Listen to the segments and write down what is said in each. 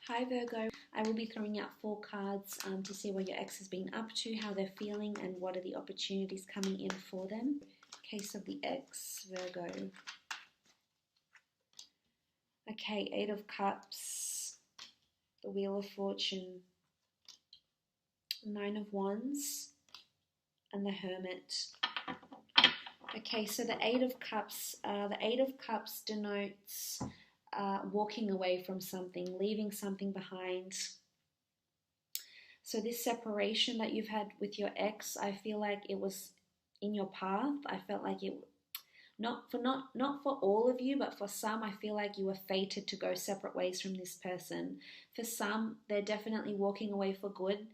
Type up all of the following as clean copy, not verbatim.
Hi Virgo, I will be throwing out 4 cards to see what your ex has been up to, how they're feeling, and what are the opportunities coming in for them. Case of the ex, Virgo. Okay, 8 of Cups, the Wheel of Fortune, 9 of Wands, and the Hermit. Okay, so the 8 of Cups denotes walking away from something, leaving something behind. So this separation that you've had with your ex, I feel like it was in your path. I felt like it, not for all of you, but for some, I feel like you were fated to go separate ways from this person. For some, they're definitely walking away for good.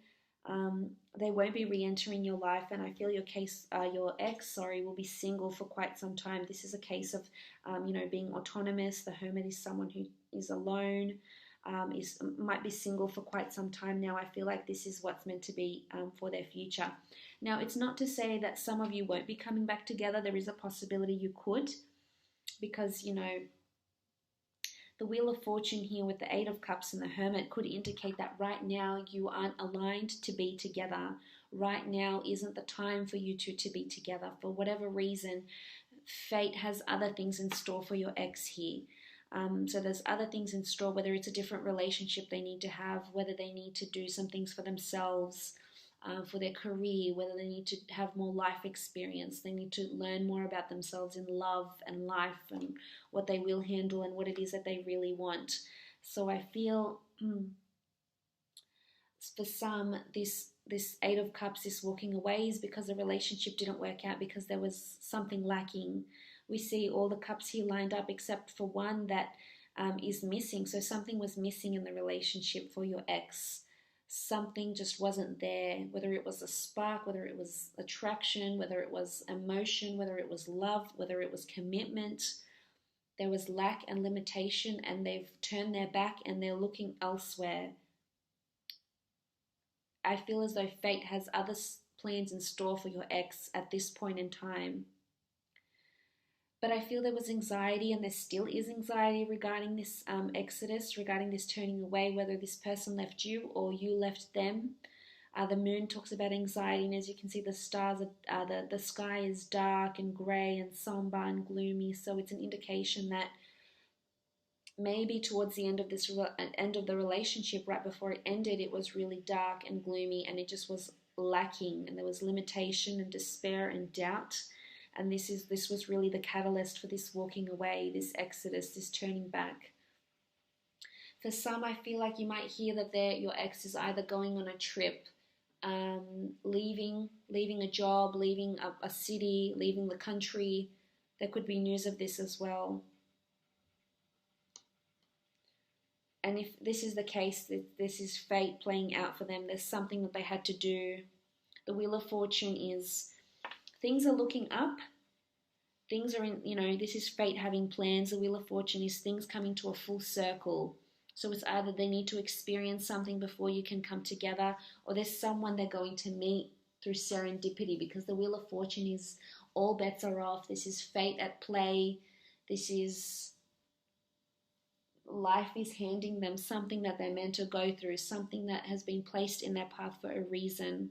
They won't be re-entering your life, and I feel your ex, will be single for quite some time. This is a case of, being autonomous. The Hermit is someone who is alone, might be single for quite some time now. I feel like this is what's meant to be for their future. Now, it's not to say that some of you won't be coming back together. There is a possibility you could, because, the Wheel of Fortune here with the 8 of Cups and the Hermit could indicate that right now you aren't aligned to be together. Right now isn't the time for you two to be together. For whatever reason, fate has other things in store for your ex here. So there's other things in store, whether it's a different relationship they need to have, whether they need to do some things for themselves, for their career, whether they need to have more life experience, they need to learn more about themselves in love and life and what they will handle and what it is that they really want. So I feel for some, this 8 of Cups, this walking away, is because the relationship didn't work out, because there was something lacking. We see all the cups here lined up except for one that is missing. So something was missing in the relationship for your ex. Something just wasn't there, whether it was a spark, whether it was attraction, whether it was emotion, whether it was love, whether it was commitment. There was lack and limitation, and they've turned their back and they're looking elsewhere. I feel as though fate has other plans in store for your ex at this point in time. But I feel there was anxiety, and there still is anxiety regarding this exodus, regarding this turning away, whether this person left you or you left them. The moon talks about anxiety, and as you can see, the stars, the sky is dark and grey and somber and gloomy. So it's an indication that maybe towards the end of the relationship, right before it ended, it was really dark and gloomy, and it just was lacking, and there was limitation and despair and doubt. And this was really the catalyst for this walking away, this exodus, this turning back. For some, I feel like you might hear that your ex is either going on a trip, leaving a job, leaving a city, leaving the country. There could be news of this as well. And if this is the case, this is fate playing out for them. There's something that they had to do. The Wheel of Fortune is things are looking up. Things are in, this is fate having plans. The Wheel of Fortune is things coming to a full circle. So it's either they need to experience something before you can come together, or there's someone they're going to meet through serendipity, because the Wheel of Fortune is all bets are off. This is fate at play. This is life is handing them something that they're meant to go through, something that has been placed in their path for a reason.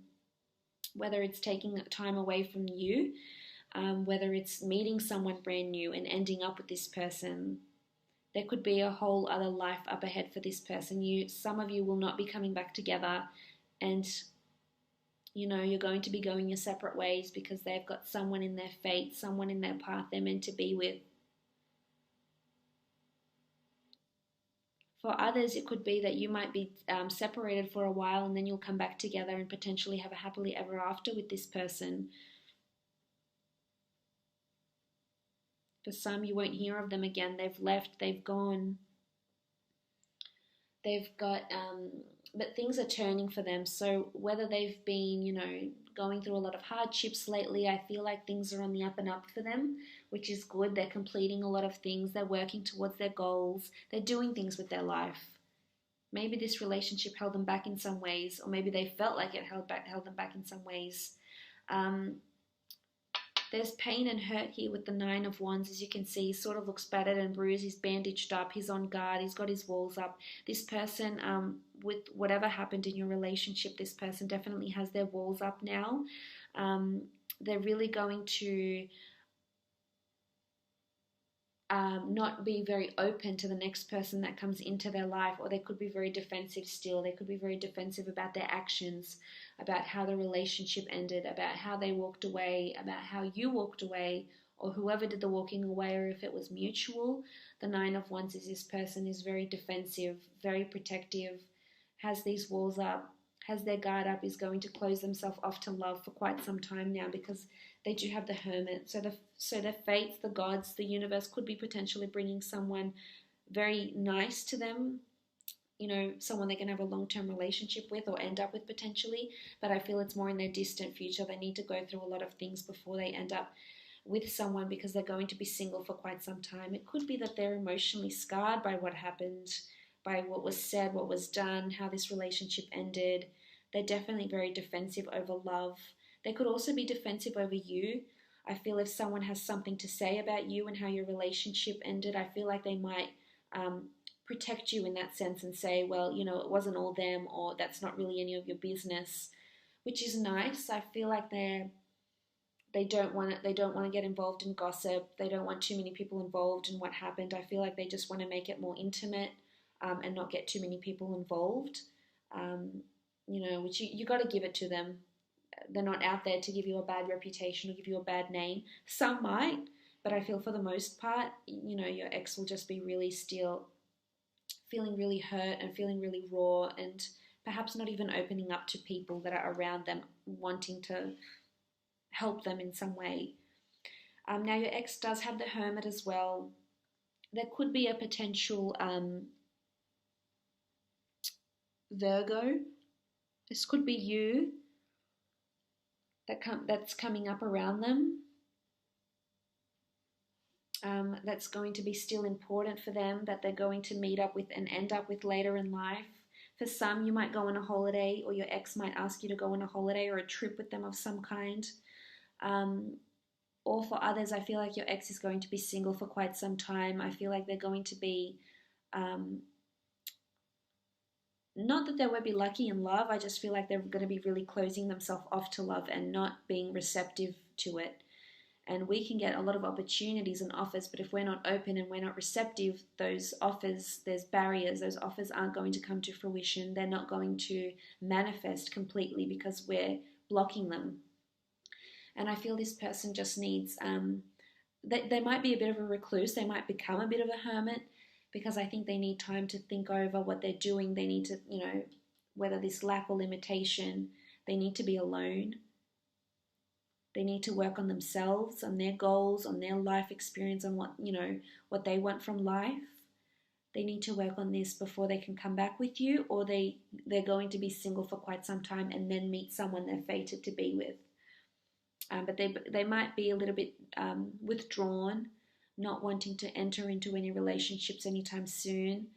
Whether it's taking time away from you, whether it's meeting someone brand new and ending up with this person. There could be a whole other life up ahead for this person. Some of you will not be coming back together, and you're going to be going your separate ways because they've got someone in their fate, someone in their path they're meant to be with. For others, it could be that you might be separated for a while, and then you'll come back together and potentially have a happily ever after with this person. For some, you won't hear of them again. They've left, they've gone. They've got, but things are turning for them. So whether they've been, going through a lot of hardships lately, I feel like things are on the up and up for them, which is good. They're completing a lot of things. They're working towards their goals. They're doing things with their life. Maybe this relationship held them back in some ways, or maybe they felt like it held them back in some ways. There's pain and hurt here with the Nine of Wands. As you can see, he sort of looks battered and bruised. He's bandaged up. He's on guard. He's got his walls up. This person, with whatever happened in your relationship, this person definitely has their walls up now. They're really going to not be very open to the next person that comes into their life, or they could be very defensive still. They could be very defensive about their actions, about how the relationship ended, about how they walked away, about how you walked away, or whoever did the walking away, or if it was mutual. The Nine of Wands is this person is very defensive, very protective, has these walls up, has their guard up, is going to close themselves off to love for quite some time now, because they do have the Hermit. So the fates, the gods, the universe could be potentially bringing someone very nice to them, you know, someone they can have a long-term relationship with or end up with potentially. But I feel it's more in their distant future. They need to go through a lot of things before they end up with someone, because they're going to be single for quite some time. It could be that they're emotionally scarred by what happened, by what was said, what was done, how this relationship ended. They're definitely very defensive over love. They could also be defensive over you. I feel if someone has something to say about you and how your relationship ended, I feel like they might protect you in that sense and say, well, you know, it wasn't all them, or that's not really any of your business, which is nice. I feel like they don't want to get involved in gossip. They don't want too many people involved in what happened. I feel like they just want to make it more intimate and not get too many people involved. You know, which you got to give it to them. They're not out there to give you a bad reputation or give you a bad name. Some might, but I feel for the most part, you know, your ex will just be really still feeling really hurt and feeling really raw, and perhaps not even opening up to people that are around them, wanting to help them in some way. Now, your ex does have the Hermit as well. There could be a potential Virgo. This could be you that's coming up around them. That's going to be still important for them, that they're going to meet up with and end up with later in life. For some, you might go on a holiday, or your ex might ask you to go on a holiday or a trip with them of some kind. Or for others, I feel like your ex is going to be single for quite some time. I feel like they're going to be, not that they won't be lucky in love, I just feel like they're going to be really closing themselves off to love and not being receptive to it. And we can get a lot of opportunities and offers, but if we're not open and we're not receptive, those offers, there's barriers. Those offers aren't going to come to fruition. They're not going to manifest completely because we're blocking them. And I feel this person just needs, they might be a bit of a recluse. They might become a bit of a hermit, because I think they need time to think over what they're doing. They need to, you know, whether this lack or limitation, they need to be alone. They need to work on themselves, on their goals, on their life experience, on what, you know, what they want from life. They need to work on this before they can come back with you, or they're going to be single for quite some time and then meet someone they're fated to be with. But they might be a little bit withdrawn, not wanting to enter into any relationships anytime soon.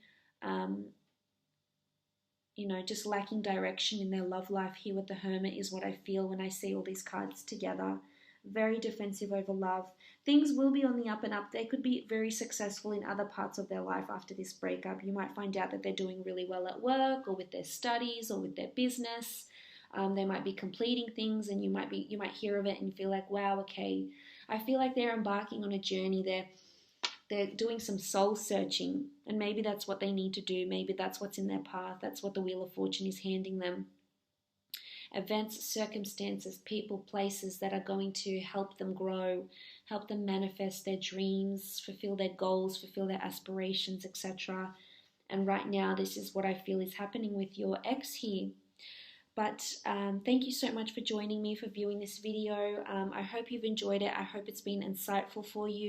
You know, just lacking direction in their love life here with the Hermit is what I feel when I see all these cards together. Very defensive over love. Things will be on the up and up. They could be very successful in other parts of their life after this breakup. You might find out that they're doing really well at work, or with their studies, or with their business. They might be completing things, and you might hear of it and feel like, wow, okay. I feel like they're embarking on a journey. They're doing some soul searching, and maybe that's what they need to do. Maybe that's what's in their path. That's what the Wheel of Fortune is handing them. Events, circumstances, people, places that are going to help them grow, help them manifest their dreams, fulfill their goals, fulfill their aspirations, etc. And right now, this is what I feel is happening with your ex here. But thank you so much for joining me, for viewing this video. I hope you've enjoyed it. I hope it's been insightful for you.